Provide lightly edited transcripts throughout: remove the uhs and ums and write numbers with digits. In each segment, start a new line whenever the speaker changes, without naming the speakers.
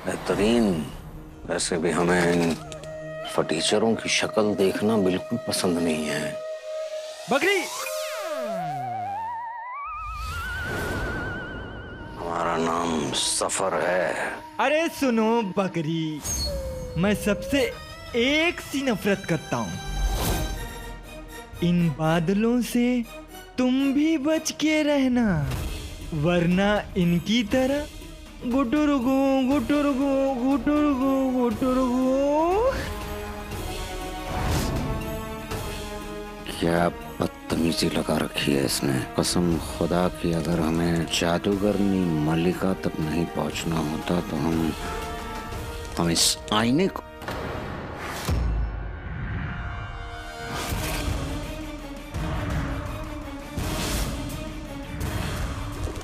बेहतरीन। वैसे भी हमें इन फटीचरों की शक्ल देखना बिल्कुल पसंद नहीं है।
बकरी।
हमारा नाम सफर है।
अरे सुनो बकरी, मैं सबसे एक सी नफरत करता हूँ, इन बादलों से तुम भी बच के रहना, वरना इनकी तरह गुटुरगु गुटुरगु गुटुरगु गुटुरगु।
क्या बदतमीजी लगा रखी है इसने। कसम खुदा की, अगर हमें जादूगरनी मल्लिका तक नहीं पहुंचना होता तो हम इस आईने को।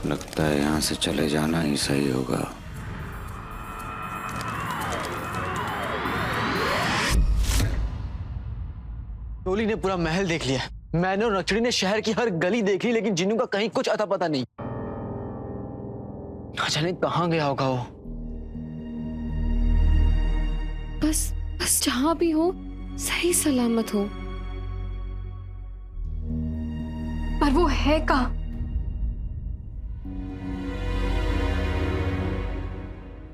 लगता है यहाँ से चले जाना ही सही होगा।
टोली ने पूरा महल देख लिया, मैंने और नक्षड़ी ने शहर की हर गली देख ली, लेकिन जिन्नू का कहीं कुछ अता पता नहीं। ना जाने कहां गया होगा वो।
बस जहां भी हो सही सलामत हो। पर वो है कहाँ?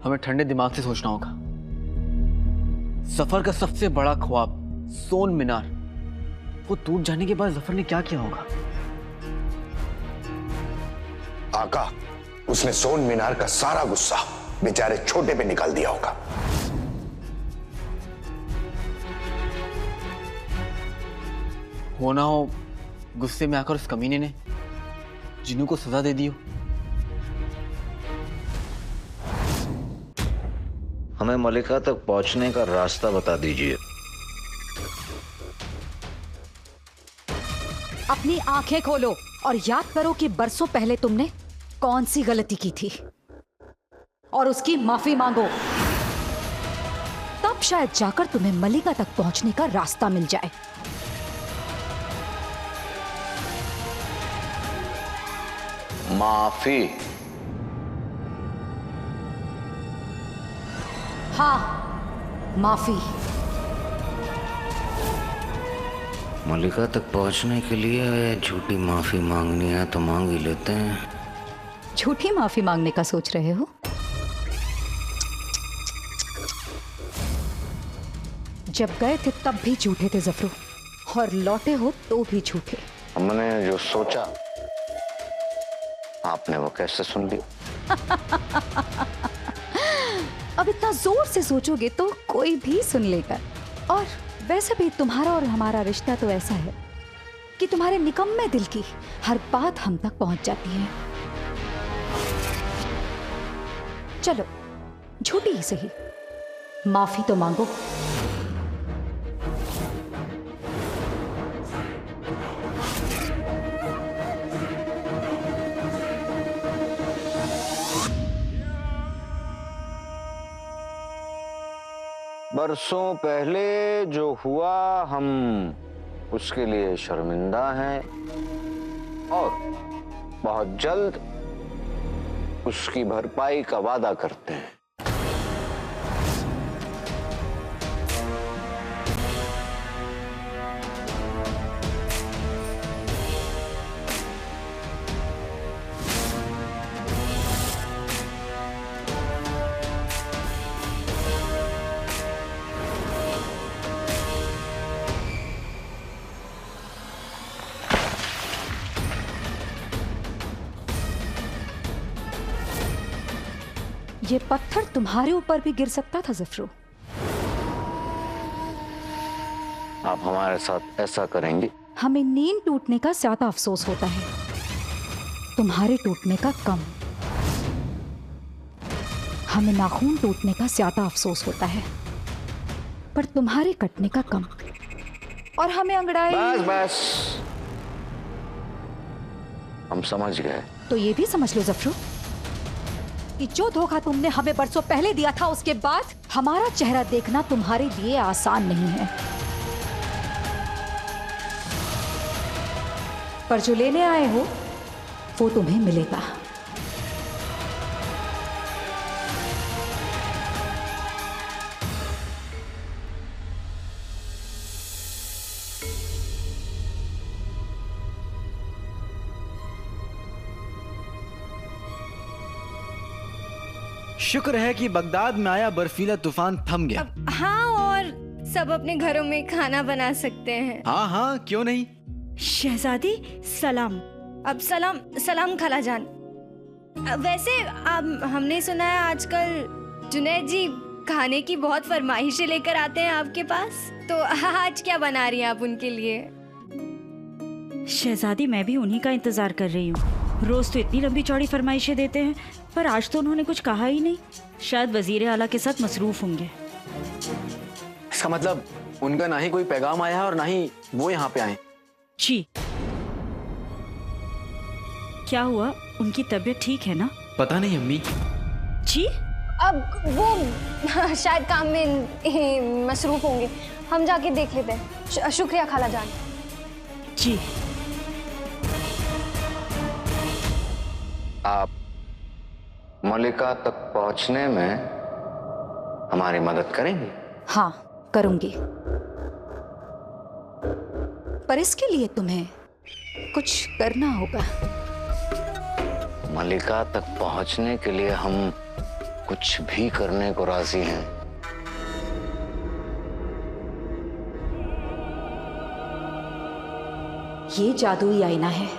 हमें ठंडे दिमाग से सोचना होगा। सफर का सबसे बड़ा ख्वाब सोन मीनार, वो टूट जाने के बाद जफर ने क्या किया होगा?
आका, उसने सोन मीनार का सारा गुस्सा बेचारे छोटे पे निकाल दिया होगा।
होना हो गुस्से में आकर उस कमीने ने जिन्नू को सजा दे दी हो।
हमें मल्लिका तक पहुंचने का रास्ता बता दीजिए।
अपनी आंखें खोलो और याद करो कि बरसों पहले तुमने कौन सी गलती की थी और उसकी माफी मांगो। तब शायद जाकर तुम्हें मल्लिका तक पहुंचने का रास्ता मिल जाए।
माफी?
हाँ, माफी।
मल्लिका तक पहुंचने के लिए झूठी माफी मांगनी है तो मांग ही लेते हैं।
झूठी माफी मांगने का सोच रहे हो? जब गए थे तब भी झूठे थे जफरू, और लौटे हो तो भी झूठे।
हमने जो सोचा आपने वो कैसे सुन लिया?
अब इतना जोर से सोचोगे तो कोई भी सुन लेगा। और वैसे भी तुम्हारा और हमारा रिश्ता तो ऐसा है कि तुम्हारे निकम्मे दिल की हर बात हम तक पहुंच जाती है। चलो, झूठी ही सही, माफी तो मांगो।
बरसों पहले जो हुआ हम उसके लिए शर्मिंदा हैं और बहुत जल्द उसकी भरपाई का वादा करते हैं।
ये पत्थर तुम्हारे ऊपर भी गिर सकता था जफरू।
आप हमारे साथ ऐसा करेंगे?
हमें नींद टूटने का ज्यादा अफसोस होता है, तुम्हारे टूटने का कम। हमें नाखून टूटने का ज्यादा अफसोस होता है, पर तुम्हारे कटने का कम। और हमें अंगड़ाई।
बस बस, हम समझ गए।
तो ये भी समझ लो जफरू कि जो धोखा तुमने हमें बरसों पहले दिया था, उसके बाद हमारा चेहरा देखना तुम्हारे लिए आसान नहीं है। पर जो लेने आए हो वो तुम्हें मिलेगा।
शुक्र है कि बगदाद में आया बर्फीला तूफान थम गया।
हाँ, और सब अपने घरों में खाना बना सकते हैं।
हाँ हाँ, क्यों नहीं।
शहजादी सलाम। अब सलाम सलाम खालाजान। वैसे हमने सुना है आजकल जुनैद जी खाने की बहुत फरमाइशें लेकर आते हैं आपके पास, तो आज क्या बना रही हैं आप उनके लिए?
शहजादी, मैं भी उन्हीं का इंतजार कर रही हूँ। रोज तो इतनी लंबी चौड़ी फरमाइशें देते हैं, पर आज तो उन्होंने कुछ कहा ही नहीं। शायद वजीर आला के साथ मसरूफ होंगे।
इसका मतलब उनका ना ही कोई पैगाम आया है और ना ही वो यहाँ पे आए।
जी, क्या हुआ? उनकी तबीयत ठीक है ना?
पता नहीं अम्मी।
जी,
अब वो शायद काम में मसरूफ होंगे, हम जाके देख लेते हैं। शुक्रिया खालाजान।
जी।
आप मलिका तक पहुंचने में हमारी मदद करेंगी?
हाँ, करूंगी। पर इसके लिए तुम्हें कुछ करना होगा।
मलिका तक पहुंचने के लिए हम कुछ भी करने को राजी हैं।
ये जादुई आईना है।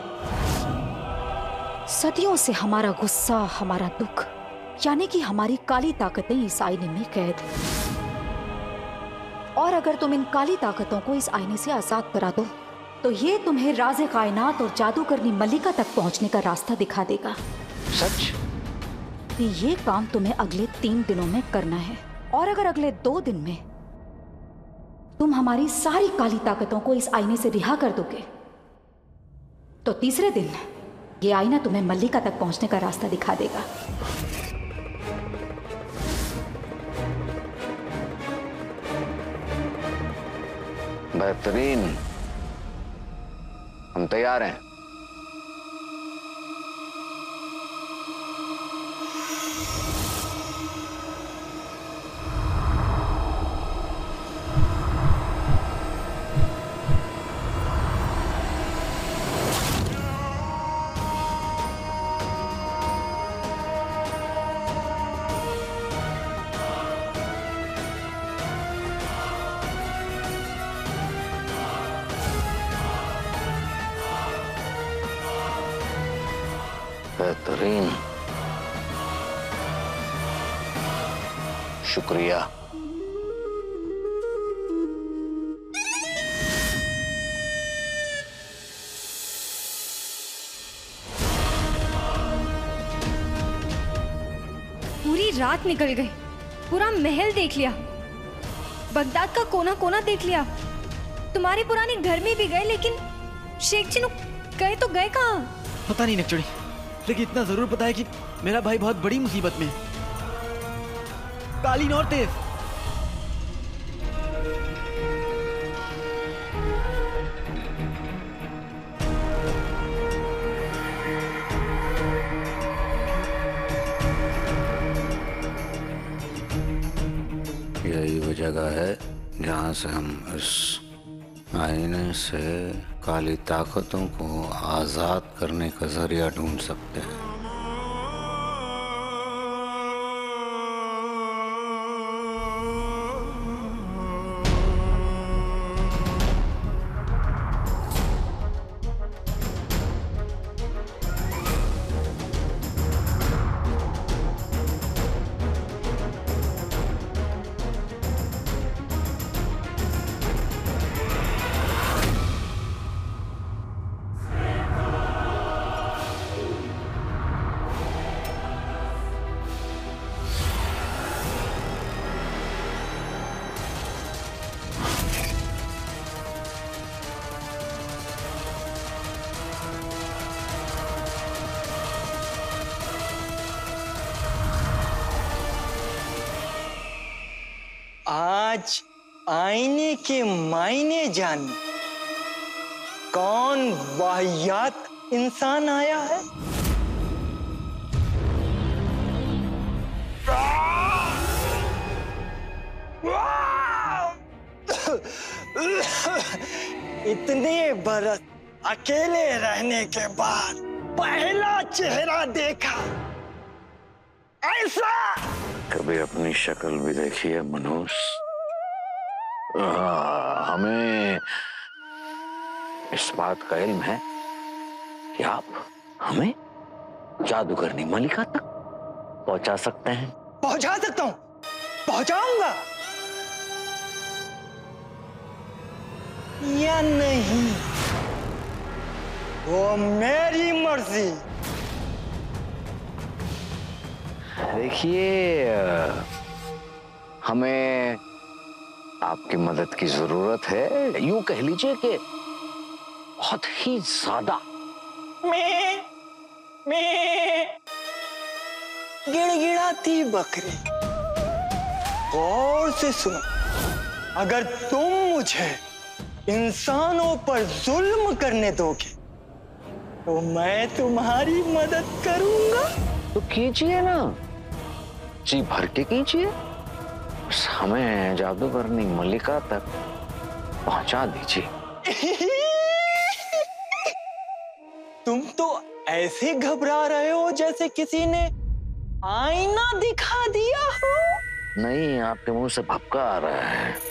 सदियों से हमारा गुस्सा, हमारा दुख, यानी कि हमारी काली ताकतें इस आईने में कैद हैं। और अगर तुम इन काली ताकतों को इस आईने से आजाद करा दो, तो ये तुम्हें राज़े कायनात और जादूगरनी मलिका तक पहुंचने का रास्ता दिखा देगा।
सच?
ये काम तुम्हें अगले 3 दिनों में करना है, और अगर अगले 2 दिन में तुम हमारी सारी काली ताकतों को इस आईने से रिहा कर दोगे, तो तीसरे दिन ये आईना तुम्हें मल्लिका तक पहुंचने का रास्ता दिखा देगा।
बेहतरीन, हम तैयार हैं। बेहतरीन, शुक्रिया।
पूरी रात निकल गई, पूरा महल देख लिया, बगदाद का कोना कोना देख लिया, तुम्हारे पुराने घर में भी गए, लेकिन शेख चिनू गए तो गए कहाँ?
पता नहीं नक्चड़ी, लेकिन इतना जरूर पता है कि मेरा भाई बहुत बड़ी मुसीबत में है। कालीन और तेज।
यही वो जगह है जहाँ से हम इस आईने से काली ताकतों को आजाद करने का जरिया ढूंढ सकते हैं।
आज आईने के मायने जानिए, कौन वाहियात इंसान आया है। इतने बरस अकेले रहने के बाद पहला चेहरा देखा, ऐसा।
कभी अपनी शक्ल भी देखी है मनोज? हमें इस बात का इल्म है कि आप हमें जादूगरनी मलिका तक पहुंचा सकते हैं।
पहुंचा सकता हूं, पहुंचाऊंगा या नहीं वो मेरी मर्जी।
देखिए, हमें आपकी मदद की जरूरत है, यूं कह लीजिए कि बहुत ही ज्यादा।
मैं गिड़गिड़ाती बकरी, गौर से सुनो। अगर तुम मुझे इंसानों पर जुल्म करने दोगे तो मैं तुम्हारी मदद करूंगा।
तो कीजिए ना, जी भर के कीजिए, बस हमें जादूगरनी मलिका तक पहुंचा दीजिए।
तुम तो ऐसे घबरा रहे हो जैसे किसी ने आईना दिखा दिया हो।
नहीं, आपके मुंह से भपका आ रहा है।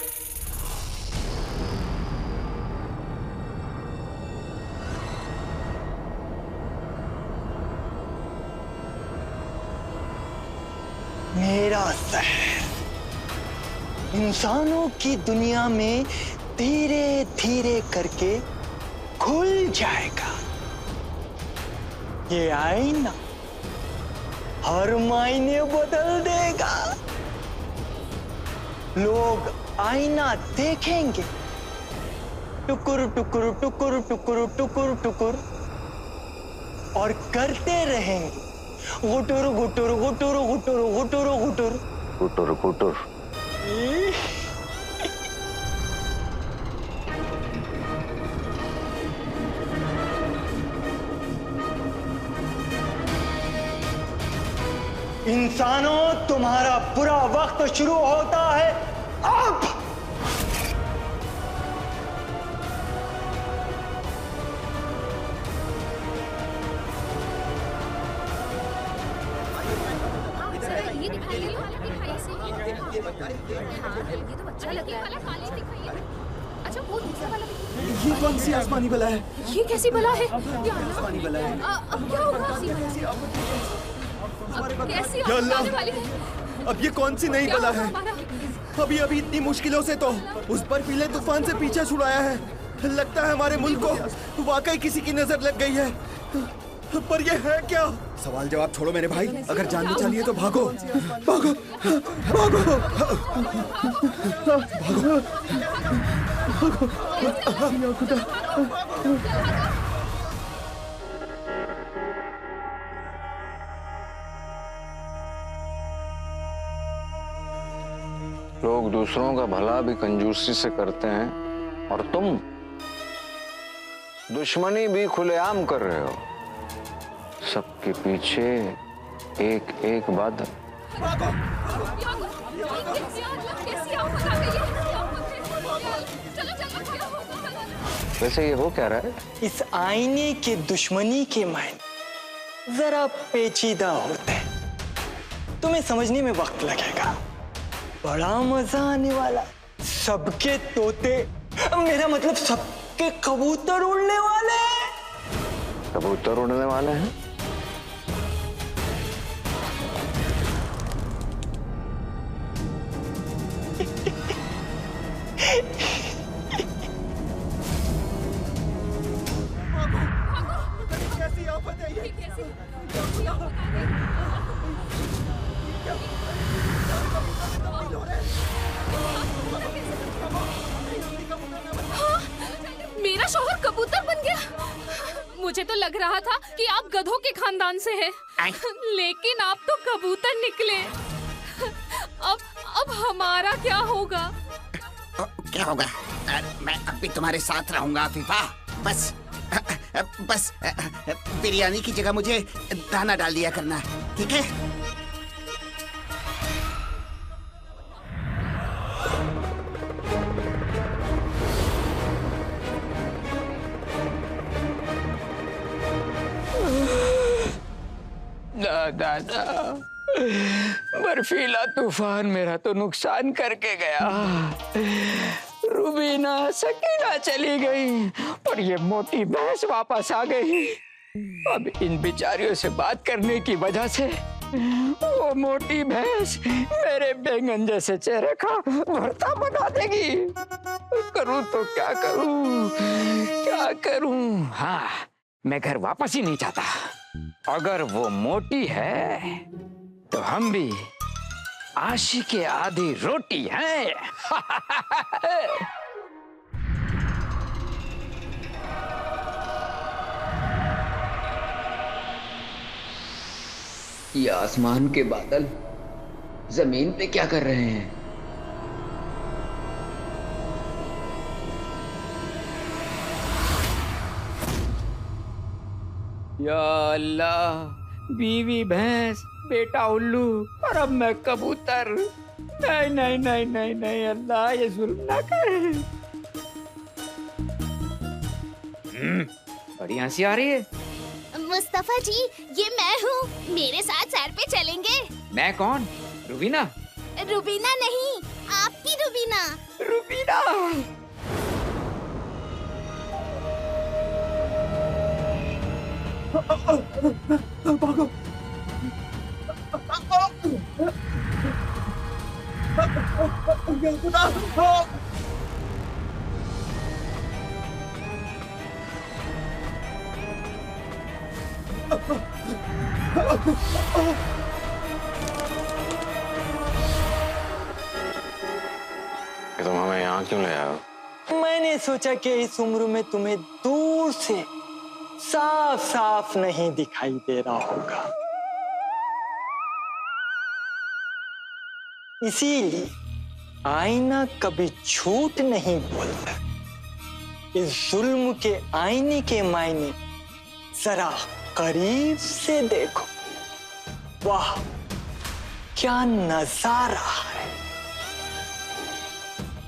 मेरा शहर इंसानों की दुनिया में धीरे धीरे करके खुल जाएगा। ये आईना हर मायने बदल देगा। लोग आईना देखेंगे, टुकुर टुकुर टुकुर टुकुर टुकुर टुकुर, और करते रहेंगे गुटुर गुटुर गुटुर गुटुर गुटुर गुटुर
गुटुर गुटुर।
इंसानों, तुम्हारा बुरा वक्त शुरू होता है अब।
ये कौन सी आसमानी बला है?
ये कैसी बला है?
आसमानी बला है।
अब क्या होगा? कैसी
या अल्लाह,
आने वाली है?
अब ये कौन सी नई बला है? अभी अभी इतनी मुश्किलों से तो उस बर्फीले तूफान से पीछा छुड़ाया है। लगता है हमारे मुल्क को वाकई किसी की नजर लग गई है, पर ये है क्या? सवाल जवाब छोड़ो मेरे भाई, अगर जान बचानी है तो भागो भागो भागो भागो खुदा।
लोग दूसरों का भला भी कंजूसी से करते हैं और तुम दुश्मनी भी खुलेआम कर रहे हो। सबके पीछे एक एक बादल। वैसे ये हो क्या रहा है?
इस आईने के दुश्मनी के मायने जरा पेचीदा होते हैं, तुम्हें समझने में वक्त लगेगा। बड़ा मजा आने वाला। सबके तोते, मेरा मतलब सबके कबूतर उड़ने वाले हैं।
कबूतर उड़ने वाले हैं?
कैसी आफत है ये?
मेरा शौहर कबूतर बन गया। मुझे तो लग रहा था कि आप गधों के खानदान से हैं, लेकिन आप तो कबूतर निकले। अब हमारा क्या होगा?
क्या होगा? मैं अब भी तुम्हारे साथ रहूंगा आफीफा। बस बिरयानी की जगह मुझे दाना डाल दिया करना, ठीक है?
दादा,
बर्फीला तूफान मेरा तो नुकसान करके गया। रूबीना सकीना चली गई और ये मोटी भैंस वापस आ गई। अब इन बेचारियों से बात करने की वजह से वो मोटी भैंस मेरे बैंगन जैसे चेहरे का भरता बना देगी। करूं तो क्या करूं, क्या करूं? हाँ, मैं घर वापस ही नहीं चाहता। अगर वो मोटी है तो हम भी आशी के आधी रोटी हैं।
ये आसमान के बादल जमीन पे क्या कर रहे हैं?
या अल्लाह, बीवी भैंस, बेटा उल्लू और अब मैं कबूतर। नहीं नहीं नहीं नहीं नहीं, अल्लाह ये जुल्म ना करे। बड़ी हंसी आ रही है।
मुस्तफा जी, ये मैं हूँ, मेरे साथ सैर पे चलेंगे?
मैं कौन? रूबीना?
रूबीना नहीं, आपकी रूबीना।
रूबीना?
भागो।
तुम हमें यहाँ क्यों ले आए?
मैंने सोचा कि इस उम्र में तुम्हें दूर से साफ साफ नहीं दिखाई दे रहा होगा, इसीलिए आईना कभी झूठ नहीं बोलता। इस जुल्म के आईने के मायने जरा करीब से देखो। वाह, क्या नजारा है।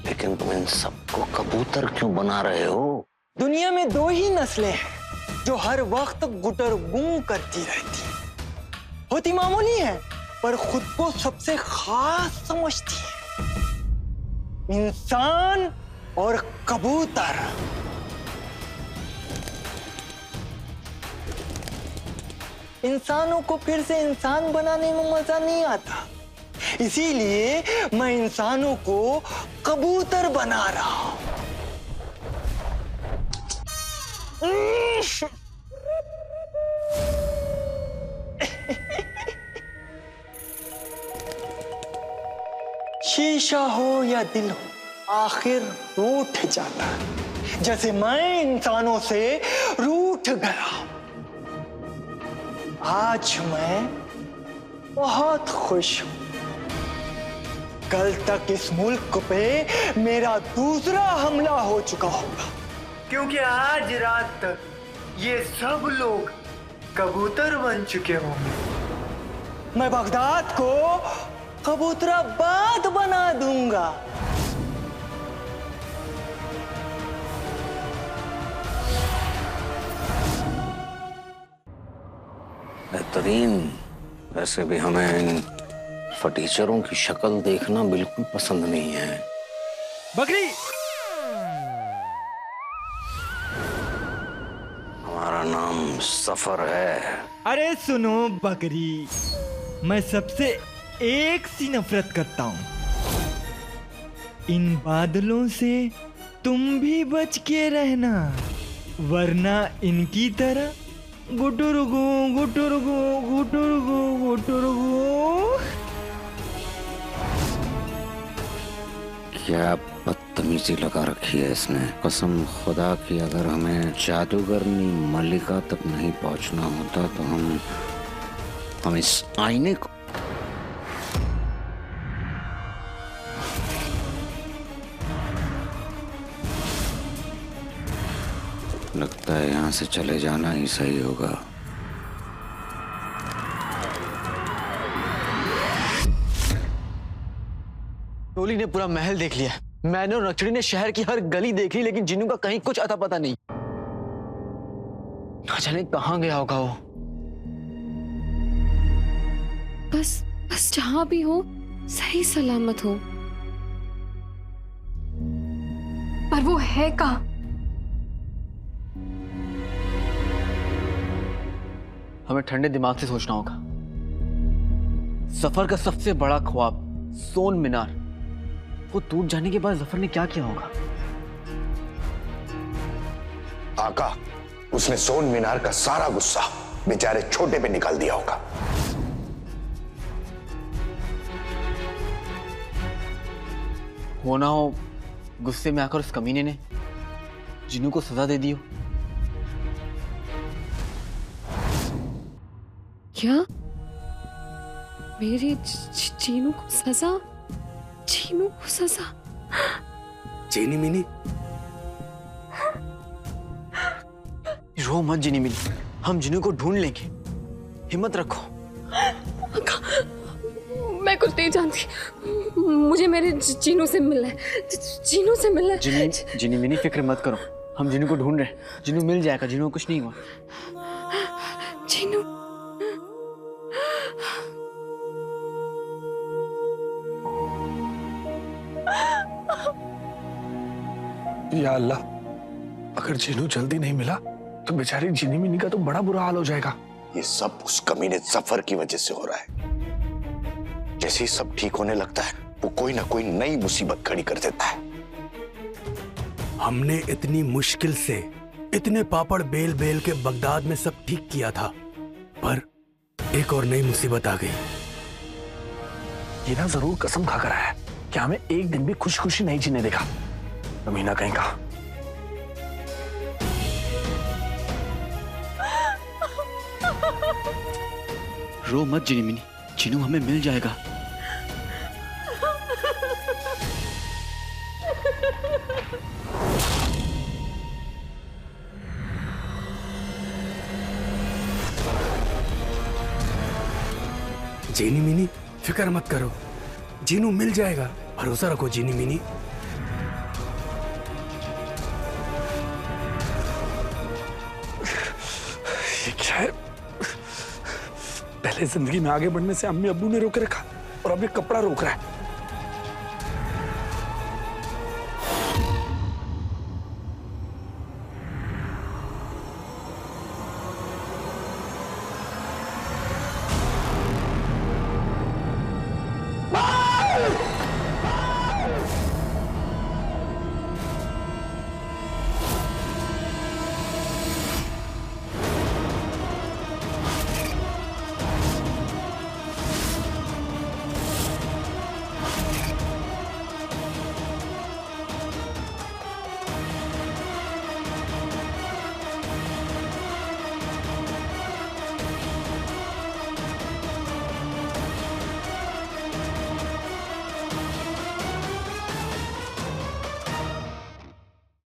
लेकिन तुम इन सबको कबूतर क्यों बना रहे हो?
दुनिया में दो ही नस्लें हैं जो हर वक्त गुटर गूं करती रहती हैं। होती मामूली है पर खुद को सबसे खास समझती है। इंसान और कबूतर। इंसानों को फिर से इंसान बनाने में मजा नहीं आता, इसीलिए मैं इंसानों को कबूतर बना रहा हूं। शीशा हो या दिल हो, आखिर रूठ जाता है, जैसे मैं इंसानों से रूठ गया। आज मैं बहुत खुश हूं। कल तक इस मुल्क पे मेरा दूसरा हमला हो चुका होगा,
क्योंकि आज रात तक ये सब लोग कबूतर बन चुके होंगे।
मैं बगदाद को कबूतराबाद बना दूंगा।
बेहतरीन। वैसे भी हमें इन फटीचरों की शक्ल देखना बिल्कुल पसंद नहीं है।
बकरी,
हमारा नाम सफर है।
अरे सुनो बकरी, मैं सबसे एक सी नफरत करता हूँ। इन बादलों से तुम भी बच के रहना, वरना इनकी तरह गुटुरगु गुटुरगु गुटुरगु गुटुरगु।
क्या बदतमीजी लगा रखी है इसने। कसम खुदा की, अगर हमें जादूगरनी मल्लिका तक नहीं पहुंचना होता तो हम इस आईने को लगता है यहाँ से चले जाना ही सही होगा।
टोली ने पूरा महल देख लिया, मैंने और नक्षड़ी ने शहर की हर गली देख ली, लेकिन जिन्नू का कहीं कुछ अता पता नहीं। ना जाने कहां गया होगा वो।
बस जहां भी हो सही सलामत हो। पर वो है कहाँ?
हमें ठंडे दिमाग से सोचना होगा। सफर का सबसे बड़ा ख्वाब सोन मीनार, वो टूट जाने के बाद जफर ने क्या किया होगा?
आका, उसने सोन मीनार का सारा गुस्सा बेचारे छोटे पे निकाल दिया होगा।
होना हो गुस्से में आकर उस कमीने ने जिन्नू को सजा दे दी हो।
क्या मेरे चीनू को सजा? चीनू को सजा?
चीनी मिनी,
रो मत जिनी मिनी, हम जिन्नू को ढूंढ लेंगे, हिम्मत रखो।
मैं कुछ नहीं जानती, मुझे मेरे चीनू से मिलना है, चीनू से मिलना है।
जिनी मिनी फिक्र मत करो, हम जिन्नू को ढूंढ रहे हैं, जिन्नू मिल जाएगा, जिन्नू को कुछ नहीं हुआ।
चीनू,
या अल्लाह, अगर जीनू जल्दी नहीं मिला तो बेचारी जिनी मिनी का तो बड़ा बुरा हाल हो जाएगा।
ये सब उस कमीने जफर की वजह से हो रहा है। जैसे ही सब ठीक होने लगता है वो कोई ना कोई नई मुसीबत खड़ी कर देता है।
हमने इतनी मुश्किल से इतने पापड़ बेल बेल के बगदाद में सब ठीक किया था, पर एक और नई मुसीबत आ गई। ये ना जरूर कसम खाकर आया है कि हमें एक दिन भी खुश खुशी नहीं जीने देगा। अमीना कहीं का।
रो मत जिनी मिनी, जिन्नू हमें मिल जाएगा।
जीनी मिनी फिक्र मत करो, जीनू मिल जाएगा, भरोसा रखो जीनी मिनी। क्या है, पहले जिंदगी में आगे बढ़ने से अम्मी अब्बू ने रोके रखा और अब ये कपड़ा रोक रहा है।